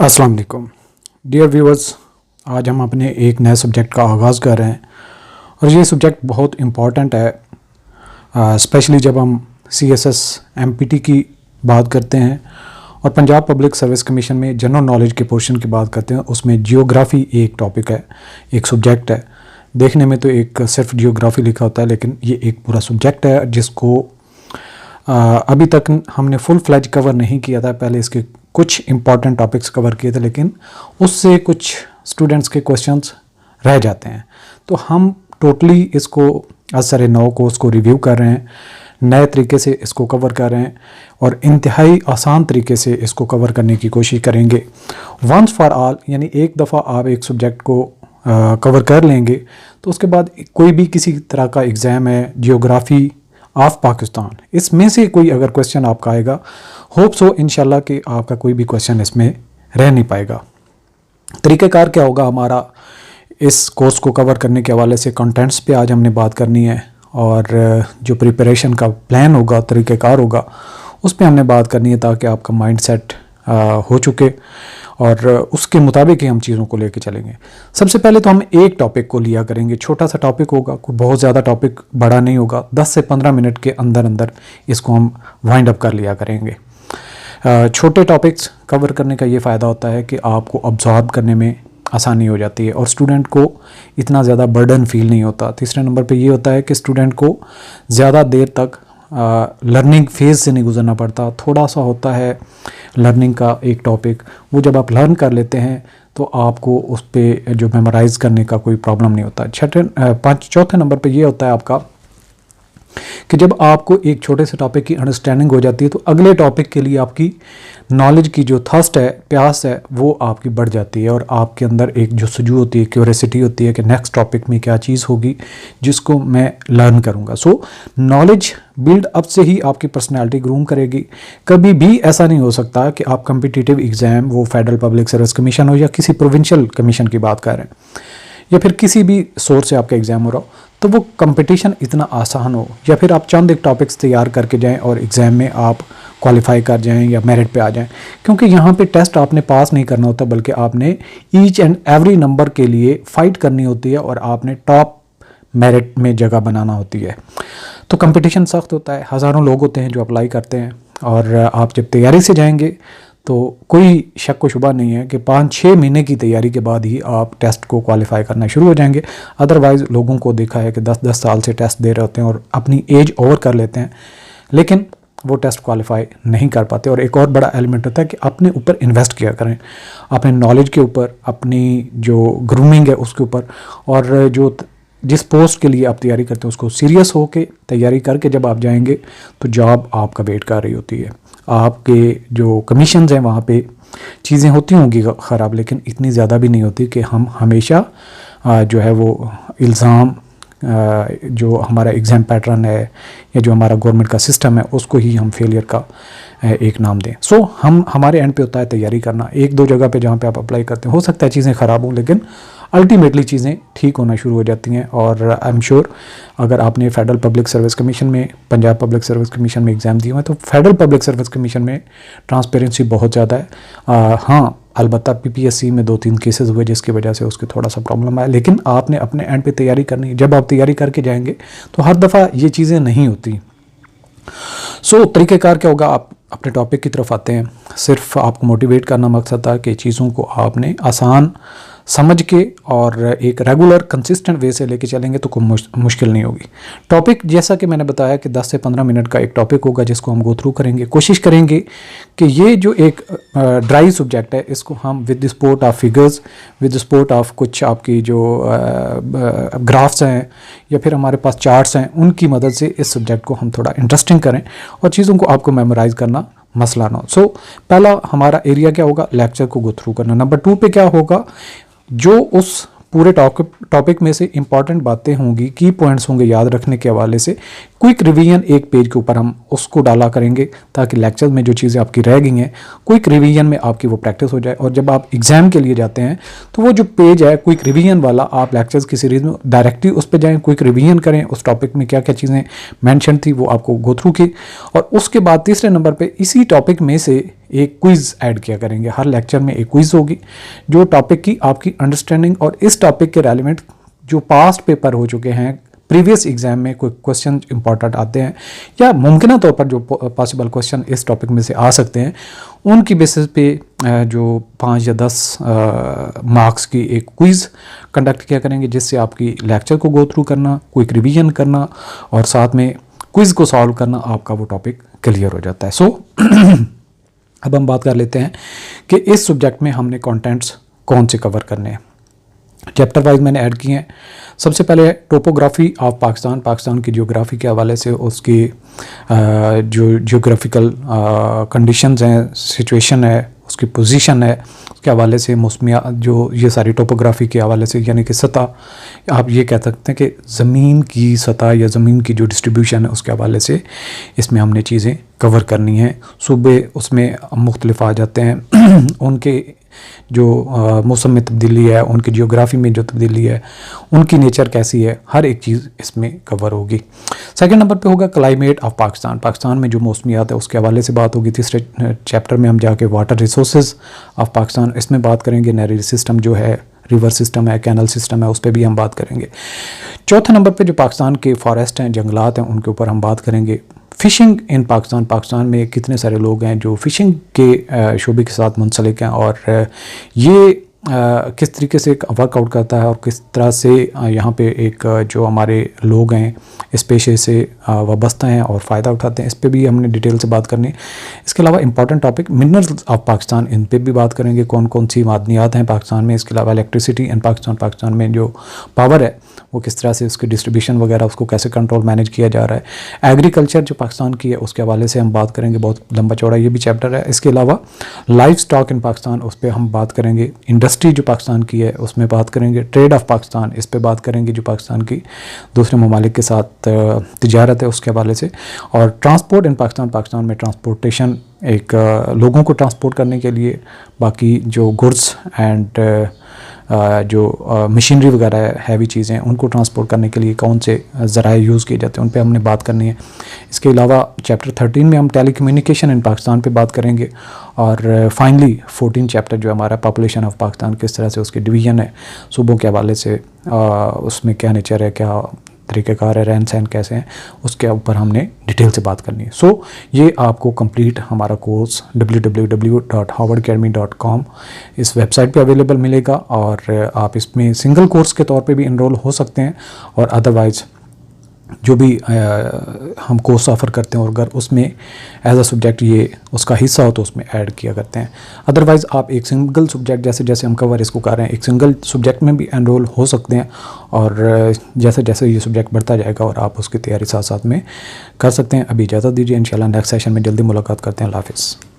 अस्सलाम वालेकुम dear viewers. आज हम अपने एक नए सब्जेक्ट का आगाज़ कर रहे हैं और ये सब्जेक्ट बहुत इम्पॉर्टेंट है, स्पेशली जब हम CSS MPT की बात करते हैं और पंजाब पब्लिक सर्विस कमीशन में जनरल नॉलेज के पोर्शन की बात करते हैं। उसमें जियोग्राफ़ी एक टॉपिक है, एक सब्जेक्ट है। देखने में तो एक सिर्फ जियोग्राफ़ी लिखा होता है, लेकिन ये एक पूरा सब्जेक्ट है जिसको अभी तक हमने फुल फ्लैज कवर नहीं किया था। पहले इसके कुछ इम्पॉर्टेंट टॉपिक्स कवर किए थे, लेकिन उससे कुछ स्टूडेंट्स के क्वेश्चंस रह जाते हैं। तो हम टोटली इसको असर नौ कोर्स को रिव्यू कर रहे हैं, नए तरीके से इसको कवर कर रहे हैं और इंतहाई आसान तरीके से इसको कवर करने की कोशिश करेंगे वंस फॉर ऑल। यानी एक दफ़ा आप एक सब्जेक्ट को कवर कर लेंगे तो उसके बाद कोई भी किसी तरह का एग्ज़ाम है, जियोग्राफ़ी ऑफ पाकिस्तान, इसमें से कोई अगर क्वेश्चन आपका आएगा, होप सो इंशाल्लाह कि आपका कोई भी क्वेश्चन इसमें रह नहीं पाएगा। तरीक़ेकार क्या होगा हमारा इस कोर्स को कवर करने के हवाले से? कंटेंट्स पे आज हमने बात करनी है और जो प्रिपरेशन का प्लान होगा, तरीक़ेकार होगा, उस पर हमने बात करनी है ताकि आपका माइंड सेट हो चुके और उसके मुताबिक ही हम चीज़ों को लेके चलेंगे। सबसे पहले तो हम एक टॉपिक को लिया करेंगे, छोटा सा टॉपिक होगा, कोई बहुत ज़्यादा टॉपिक बड़ा नहीं होगा। 10 से 15 मिनट के अंदर अंदर इसको हम वाइंड अप कर लिया करेंगे। छोटे टॉपिक्स कवर करने का ये फ़ायदा होता है कि आपको अब्जॉर्ब करने में आसानी हो जाती है और स्टूडेंट को इतना ज़्यादा बर्डन फील नहीं होता। तीसरे नंबर पे ये होता है कि स्टूडेंट को ज़्यादा देर तक लर्निंग फेज़ से नहीं गुजरना पड़ता। थोड़ा सा होता है लर्निंग का एक टॉपिक, वो जब आप लर्न कर लेते हैं तो आपको उस पर जो मेमोराइज़ करने का कोई प्रॉब्लम नहीं होता। चौथे नंबर पे ये होता है आपका कि जब आपको एक छोटे से टॉपिक की अंडरस्टैंडिंग हो जाती है तो अगले टॉपिक के लिए आपकी नॉलेज की जो थर्स्ट है, प्यास है, वो आपकी बढ़ जाती है और आपके अंदर एक जो सुजू होती है, क्यूरियोसिटी होती है कि नेक्स्ट टॉपिक में क्या चीज़ होगी जिसको मैं लर्न करूँगा। सो नॉलेज बिल्ड अप से ही आपकी पर्सनैलिटी ग्रूम करेगी। कभी भी ऐसा नहीं हो सकता कि आप कम्पिटिटिव एग्ज़ाम, वो फेडरल पब्लिक सर्विस कमीशन हो या किसी प्रोविंशियल कमीशन की बात कर रहे हैं या फिर किसी भी सोर्स से आपका एग्ज़ाम हो रहा हो, तो वो कंपटीशन इतना आसान हो या फिर आप चंद एक टॉपिक्स तैयार करके जाएं और एग्ज़ाम में आप क्वालिफाई कर जाएं या मेरिट पे आ जाएं। क्योंकि यहाँ पे टेस्ट आपने पास नहीं करना होता, बल्कि आपने ईच एंड एवरी नंबर के लिए फ़ाइट करनी होती है और आपने टॉप मेरिट में जगह बनाना होती है। तो कंपटीशन सख्त होता है, हज़ारों लोग होते हैं जो अप्लाई करते हैं और आप जब तैयारी से जाएंगे तो कोई शक व शुबा नहीं है कि 5-6 महीने की तैयारी के बाद ही आप टेस्ट को क्वालिफाई करना शुरू हो जाएंगे। अदरवाइज़ लोगों को देखा है कि 10-10 साल से टेस्ट दे रहे होते हैं और अपनी एज ओवर कर लेते हैं, लेकिन वो टेस्ट क्वालिफाई नहीं कर पाते। और एक और बड़ा एलिमेंट होता है कि अपने ऊपर इन्वेस्ट किया करें, अपने नॉलेज के ऊपर, अपनी जो ग्रूमिंग है उसके ऊपर, और जो जिस पोस्ट के लिए आप तैयारी करते हैं उसको सीरियस होकर तैयारी करके जब आप जाएंगे तो जॉब आपका वेट कर रही होती है। आपके जो कमीशंस हैं वहाँ पे चीज़ें होती होंगी ख़राब, लेकिन इतनी ज़्यादा भी नहीं होती कि हम हमेशा जो है वो इल्ज़ाम जो हमारा एग्ज़ाम पैटर्न है या जो हमारा गवर्नमेंट का सिस्टम है उसको ही हम फेलियर का एक नाम दें। सो हमारे एंड पे होता है तैयारी करना। एक दो जगह पे जहाँ पे आप अप्लाई करते हैं हो सकता है चीज़ें ख़राब हों, लेकिन अल्टीमेटली चीज़ें ठीक होना शुरू हो जाती हैं। और आई एम श्योर अगर आपने फेडरल पब्लिक सर्विस कमीशन में, पंजाब पब्लिक सर्विस कमीशन में एग्ज़ाम दिए हुए हैं तो फेडरल पब्लिक सर्विस कमीशन में ट्रांसपेरेंसी बहुत ज़्यादा है। हाँ, अलबत्ता PPSC में 2-3 केसेस हुए जिसकी वजह से उसके थोड़ा सा प्रॉब्लम आया, लेकिन आपने अपने एंड पे तैयारी करनी है। जब आप तैयारी करके जाएंगे तो हर दफ़ा ये चीज़ें नहीं होती। सो तरीक़ेकार क्या होगा? आप अपने टॉपिक की तरफ आते हैं, सिर्फ आपको मोटिवेट करना मकसद था कि चीज़ों को आपने आसान समझ के और एक रेगुलर कंसिस्टेंट वे से लेके चलेंगे तो कोई मुश्किल नहीं होगी। टॉपिक जैसा कि मैंने बताया कि 10 से 15 मिनट का एक टॉपिक होगा जिसको हम गो थ्रू करेंगे। कोशिश करेंगे कि ये जो एक ड्राई सब्जेक्ट है इसको हम with the support of figures, with the support of कुछ आपकी जो ग्राफ्स हैं या फिर हमारे पास चार्ट्स हैं, उनकी मदद से इस सब्जेक्ट को हम थोड़ा इंटरेस्टिंग करें और चीज़ों को आपको मेमोराइज़ करना मसला ना हो। सो पहला हमारा एरिया क्या होगा? लेक्चर को गो थ्रू करना। नंबर 2 पे क्या होगा? जो उस पूरे टॉपिक में से इंपॉर्टेंट बातें होंगी, की पॉइंट्स होंगे याद रखने के हवाले से, क्विक रिवीजन एक पेज के ऊपर हम उसको डाला करेंगे ताकि लेक्चर में जो चीज़ें आपकी रह गई हैं क्विक रिवीजन में आपकी वो प्रैक्टिस हो जाए, और जब आप एग्ज़ाम के लिए जाते हैं तो वो जो पेज है क्विक रिवीजन वाला, आप लेक्चर्स की सीरीज़ में डायरेक्टली उस पर जाएँ, क्विक रिवीजन करें, उस टॉपिक में क्या क्या चीज़ें मेंशन थी वो आपको गो थ्रू की, और उसके बाद तीसरे नंबर पे इसी टॉपिक में से एक क्विज़ ऐड किया करेंगे। हर लेक्चर में एक क्विज़ होगी जो टॉपिक की आपकी अंडरस्टैंडिंग और इस टॉपिक के रेलिवेंट जो पास्ट पेपर हो चुके हैं, प्रीवियस एग्जाम में कोई क्वेश्चन इंपॉर्टेंट आते हैं या मुमकिन तौर पर जो पॉसिबल क्वेश्चन इस टॉपिक में से आ सकते हैं, उनकी बेसिस पे जो 5 या 10 मार्क्स की एक क्विज़ कंडक्ट किया करेंगे, जिससे आपकी लेक्चर को गो थ्रू करना, क्विक रिवीजन करना और साथ में क्विज़ को सॉल्व करना, आपका वो टॉपिक क्लियर हो जाता है। सो अब हम बात कर लेते हैं कि इस सब्जेक्ट में हमने कंटेंट्स कौन से कवर करने हैं। चैप्टर वाइज मैंने ऐड किए हैं। सबसे पहले टोपोग्राफी ऑफ पाकिस्तान, पाकिस्तान की जियोग्राफी के हवाले से उसकी जो जियोग्राफिकल कंडीशंस हैं, सिचुएशन है, उसकी पोजीशन है, उसके हवाले से मौसमिया, जो ये सारी टोपोग्राफी के हवाले से, यानी कि सतह, आप ये कह सकते हैं कि ज़मीन की सतह या ज़मीन की जो डिस्ट्रीब्यूशन है उसके हवाले से इसमें हमने चीज़ें कवर करनी हैं। सूबे उसमें मुख्तलिफ आ जाते हैं, उनके जो मौसम में तब्दीली है, उनकी जियोग्राफी में जो तब्दीली है, उनकी नेचर कैसी है, हर एक चीज़ इसमें कवर होगी। सेकंड नंबर पे होगा क्लाइमेट ऑफ पाकिस्तान, पाकिस्तान में जो मौसमियात है उसके हवाले से बात होगी। तीसरे चैप्टर में हम जाके वाटर रिसोर्सेज ऑफ पाकिस्तान, इसमें बात करेंगे। नहरी सिस्टम जो है, रिवर सिस्टम है, कैनल सिस्टम है, उस पर भी हम बात करेंगे। चौथे नंबर पे जो पाकिस्तान के फॉरेस्ट हैं, जंगलात हैं, उनके ऊपर हम बात करेंगे। फ़िशिंग इन पाकिस्तान, पाकिस्तान में कितने सारे लोग हैं जो फ़िशिंग के शोबे के साथ मुंसलिक हैं, और ये किस तरीके से वर्कआउट करता है और किस तरह से यहाँ पे एक जो हमारे लोग हैं इस पेशे से वाबस्ता हैं और फ़ायदा उठाते हैं, इस पे भी हमने डिटेल से बात करनी है। इसके अलावा important topic minerals of Pakistan, इन पे भी बात करेंगे, कौन कौन सी मादनियात हैं पाकिस्तान में। इसके अलावा इलेक्ट्रिसिटी इन पाकिस्तान, पाकिस्तान में जो पावर है वो किस तरह से उसकी डिस्ट्रीब्यूशन वगैरह, उसको कैसे कंट्रोल मैनेज किया जा रहा है। एग्रीकल्चर जो पाकिस्तान की है उसके हवाले से हम बात करेंगे, बहुत लंबा चौड़ा ये भी चैप्टर है। इसके अलावा लाइफ स्टॉक इन पाकिस्तान, उस पर हम बात करेंगे। इंडस्ट्री जो पाकिस्तान की है उसमें बात करेंगे। ट्रेड ऑफ पाकिस्तान, इस पे बात करेंगे, जो पाकिस्तान की दूसरे ममालिक के साथ तिजारत है उसके हवाले से। और ट्रांसपोर्ट इन पाकिस्तान, पाकिस्तान में ट्रांसपोर्टेशन, एक लोगों को ट्रांसपोर्ट करने के लिए, बाकी जो गुड्स एंड जो मशीनरी वगैरह है, हैवी चीज़ें, उनको ट्रांसपोर्ट करने के लिए कौन से ज़राए यूज़ किए जाते हैं, उन पे हमने बात करनी है। इसके अलावा चैप्टर 13 में हम टेलीकम्युनिकेशन इन पाकिस्तान पे बात करेंगे। और फाइनली 14 चैप्टर जो हमारा पॉपुलेशन ऑफ पाकिस्तान, किस तरह से उसकी डिवीज़न है सूबों के हवाले से, उसमें क्या नेचर है, क्या तरीक़ेकार है, रहन सहन कैसे हैं, उसके ऊपर हमने डिटेल से बात करनी है। सो ये आपको कंप्लीट हमारा कोर्स www.howardacademy.com इस वेबसाइट पे अवेलेबल मिलेगा, और आप इसमें सिंगल कोर्स के तौर पे भी इनरोल हो सकते हैं, और अदरवाइज़ जो भी हम कोर्स ऑफ़र करते हैं और अगर उसमें एज अ सब्जेक्ट ये उसका हिस्सा हो तो उसमें ऐड किया करते हैं। अदरवाइज़ आप एक सिंगल सब्जेक्ट, जैसे जैसे हम कवर इसको कर रहे हैं, एक सिंगल सब्जेक्ट में भी एनरोल हो सकते हैं, और जैसे जैसे ये सब्जेक्ट बढ़ता जाएगा और आप उसकी तैयारी साथ साथ में कर सकते हैं। अभी इजाज़त दीजिए, इंशाल्लाह नेक्स्ट सेशन में जल्दी मुलाकात करते हैं। अल्लाह हाफ़िज़।